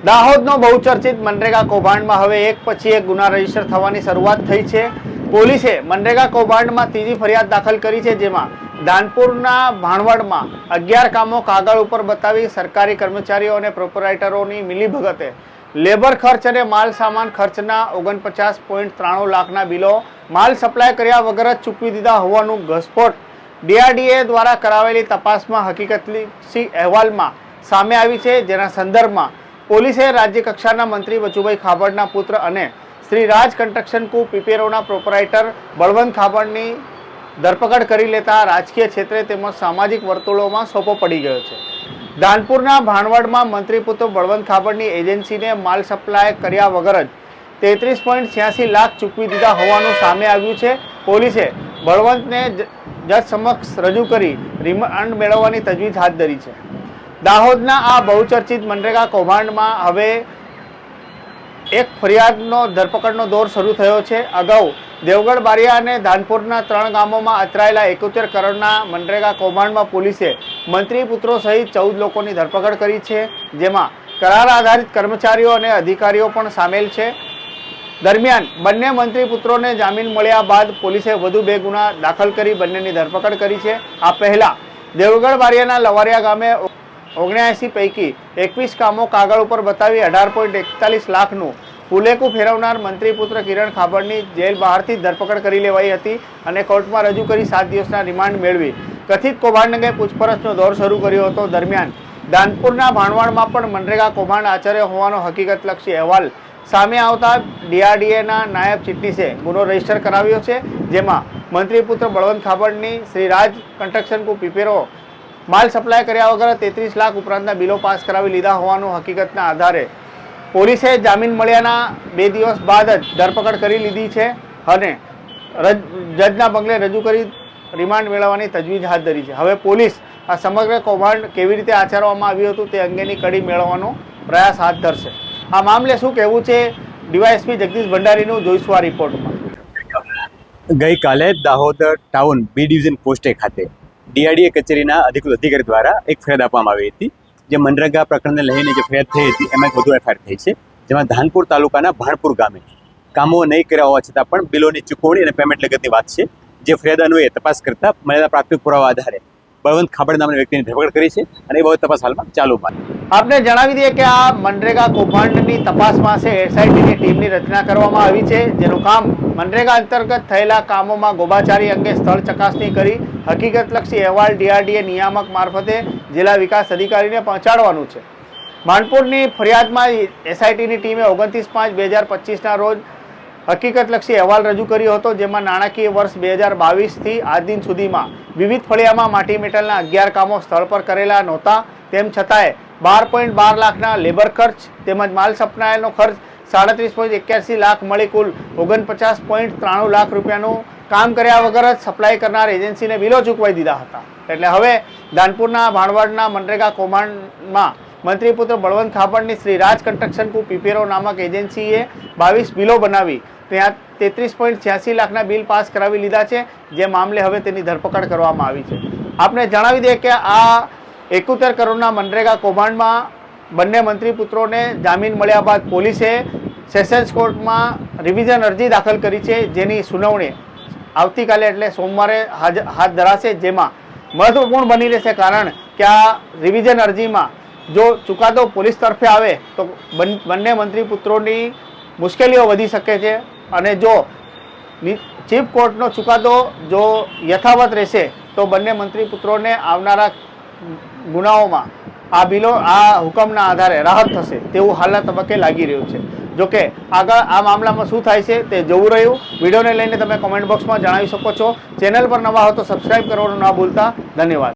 દાહોદનો બહુચર્ચિત મનરેગા કૌભાંડમાં હવે એક પછી એક ગુના રજીસ્ટર થવાની શરૂઆત થઈ છે। પોલીસે મનરેગા કૌભાંડમાં ત્રીજી ફરિયાદ દાખલ કરી છે, જેમાં ધાનપુરના ભાણવડમાં 11 કામો કાગળ ઉપર બતાવી સરકારી કર્મચારીઓ અને પ્રોપરાઇટરોની મિલીભગતે લેબર ખર્ચ અને માલ સામાન ખર્ચના 49.93 લાખના બિલો માલ સપ્લાય કર્યા વગર જ ચૂકવી દીધા હોવાનું ઘસફોટ ડીઆરડીએ દ્વારા કરાવેલી તપાસમાં હકીકતી અહેવાલમાં સામે આવી છે, જેના સંદર્ભમાં પોલીસે રાજ્ય કક્ષાના મંત્રી બચુભાઈ ખાબડના પુત્ર અને શ્રી રાજ કન્સ્ટ્રક્શન કો પીપેરોના પ્રોપરાઇટર બળવંત ખાબડની ધરપકડ કરી લેતા રાજકીય ક્ષેત્રે તેમજ સામાજિક વર્તુળોમાં સોપો પડી ગયો છે। ધાનપુરના ભાણવડમાં મંત્રી પુત્ર બળવંત ખાબડની એજન્સીને માલ સપ્લાય કર્યા વગર જ 33.86 લાખ ચૂકવી દીધા હોવાનું સામે આવ્યું છે। પોલીસે બળવંતને જજ સમક્ષ રજૂ કરી રિમાન્ડ મેળવવાની તજવીજ હાથ ધરી છે। દાહોદના આ બહુચર્ચિત મનરેગા કૌભાંડમાં હવે એક ફરિયાદનો ધરપકડનો દોર શરૂ થયો છે। અગાઉ દેવગઢ બારિયા અને ધાનપુરના 3 ગામોમાં અથડાયેલા 71 કરોડના મનરેગા કૌભાંડમાં પોલીસે મંત્રી પુત્રો સહિત 14 લોકોની ધરપકડ કરી છે, જેમાં કરાર આધારિત કર્મચારીઓ અને અધિકારીઓ પણ સામેલ છે। દરમિયાન બંને મંત્રી પુત્રોને જામીન મળ્યા બાદ પોલીસે વધુ 2 ગુના દાખલ કરી બંનેની ધરપકડ કરી છે। આ પહેલા દેવગઢ બારિયાના લવારિયા ગામે 79 પૈકી 21 કામો કાગળ ઉપર બતાવી 18.41 લાખનું ફુલેકું ફેરવનાર મંત્રી પુત્ર કિરણ ખાબડની જેલ બહારથી ધરપકડ કરી લેવાઈ હતી અને કોર્ટમાં રજૂ કરી 7 દિવસના રિમાન્ડ મેળવી કથિત કૌભાંડ અંગે પૂછપરછનો દોર શરૂ કર્યો હતો। દરમિયાન ધાનપુરના ભાણવડમાં પણ મનરેગા કૌભાંડ આચર્યો હોવાનો હકીકતલક્ષી અહેવાલ સામે આવતા ડીઆરડીએના નાયબ ચીટનીસે ગુનો રજીસ્ટર કરાવ્યો છે, જેમાં મંત્રી પુત્ર બળવંત ખાબડની શ્રી રાજ કન્સ્ટ્રક્શન કો પીપેરો માલ સપ્લાય કર્યા વગર 33 લાખ ઉપરાંતના બિલો પાસ કરાવી લીધા હોવાનું હકીકતના આધારે પોલીસે જામીન મળ્યાના 2 દિવસ બાદ જ ધરપકડ કરી લીધી છે અને જજના બંગલે રજૂ કરી રિમાન્ડ મેળવવાની તજવીજ હાથ ધરી છે। હવે પોલીસ આ સમગ્ર કૌભાંડ કેવી રીતે આચરવામાં આવ્યું હતું તે અંગેની કડી મેળવવાનો પ્રયાસ હાથ ધરશે। આ મામલે શું કહેવું છે ડીવાયએસપી જગદીશ ભંડારીનું, જોઈશું આ રિપોર્ટમાં। ગઈકાલે દાહોદ ટાઉન બી ડિવિઝન પોસ્ટે ખાતે ડીઆરડીએ કચેરીના અધિકૃત અધિકારી દ્વારા એક ફરિયાદ આપવામાં આવી હતી, જે મનરેગા પ્રકરણને લઈને જે ફરિયાદ થઈ હતી એમાં એક વધુ એફઆઈઆર થઈ છે, જેમાં ધાનપુર તાલુકાના ભાણપુર ગામે કામો નહીં કર્યા હોવા છતાં પણ બિલોની ચૂકવણી અને પેમેન્ટ લગતની વાત છે, જે ફરિયાદ અન્વયે તપાસ કરતા મળેલા પ્રાથમિક પુરાવા આધારે બળવંત ખાબડ નામના વ્યક્તિની ધરપકડ કરી છે અને એ બાબત તપાસ હાલમાં ચાલુમાં। આપને જણાવી દઈએ કે આ મનરેગા કૌભાંડની તપાસમાં છે એસઆઈટીની ટીમની રચના કરવામાં આવી છે, જેનું કામ મનરેગા અંતર્ગત થયેલા કામોમાં ગોબાચારી અંગે સ્થળ ચકાસણી કરી હકીકતલક્ષી અહેવાલ ડીઆરડીએ નિયામક મારફતે જિલ્લા વિકાસ અધિકારીને પહોંચાડવાનું છે। ભાણપુરની ફરિયાદમાં એસઆઈટીની ટીમે 29/5/2025ના રોજ હકીકતલક્ષી અહેવાલ રજૂ કર્યો હતો, જેમાં નાણાકીય વર્ષ 2022થી આજ દિન સુધીમાં વિવિધ ફળિયામાં માટી મેટલના 11 કામો સ્થળ પર કરેલા નહોતા, તેમ છતાંય 12.12 લાખના લેબર ખર્ચ તેમજ માલ સપ્લાયનો ખર્ચ 37.81 લાખ મળી કુલ 49.93 લાખ રૂપિયાનું કામ કર્યા વગર જ સપ્લાય કરનાર એજન્સીને બિલો ચૂકવાઈ દીધા હતા। એટલે હવે ધાનપુરના ભાણવડના મનરેગા કૌભાંડમાં મંત્રી પુત્ર બળવંત ખાબડની શ્રી રાજ કન્સ્ટ્રક્શન કો પીપેરો નામક એજન્સીએ 22 બિલો બનાવી ત્યાં 33.86 લાખના બિલ પાસ કરાવી લીધા છે, જે મામલે હવે તેની ધરપકડ કરવામાં આવી છે। આપને જણાવી દઈએ કે આ 71 કરોડના મનરેગા કૌભાંડમાં બંને મંત્રી પુત્રોને જામીન મળ્યા બાદ પોલીસે સેશન્સ કોર્ટમાં રિવિઝન અરજી દાખલ કરી છે, જેની સુનાવણી આવતીકાલે એટલે સોમવારે હાથ ધરાશે, જેમાં મહત્વપૂર્ણ બની રહેશે, કારણ કે આ રિવિઝન અરજીમાં જો ચુકાદો પોલીસ તરફે આવે તો બંને મંત્રી પુત્રોની મુશ્કેલીઓ વધી શકે છે અને જો ચીફ કોર્ટનો ચુકાદો જો યથાવત રહેશે તો બંને મંત્રી પુત્રોને આવનારા ગુનાઓમાં આ બિલો આ હુકમના આધારે રાહત થશે તેવું હાલના તબક્કે લાગી રહ્યું છે। જોકે આગળ આ મામલામાં શું થાય છે તે જોવું રહ્યું। વિડીયોને લઈને તમે કોમેન્ટ બોક્સમાં જણાવી શકો છો। ચેનલ પર નવા હો તો સબસ્ક્રાઇબ કરવાનું ના ભૂલતા। ધન્યવાદ।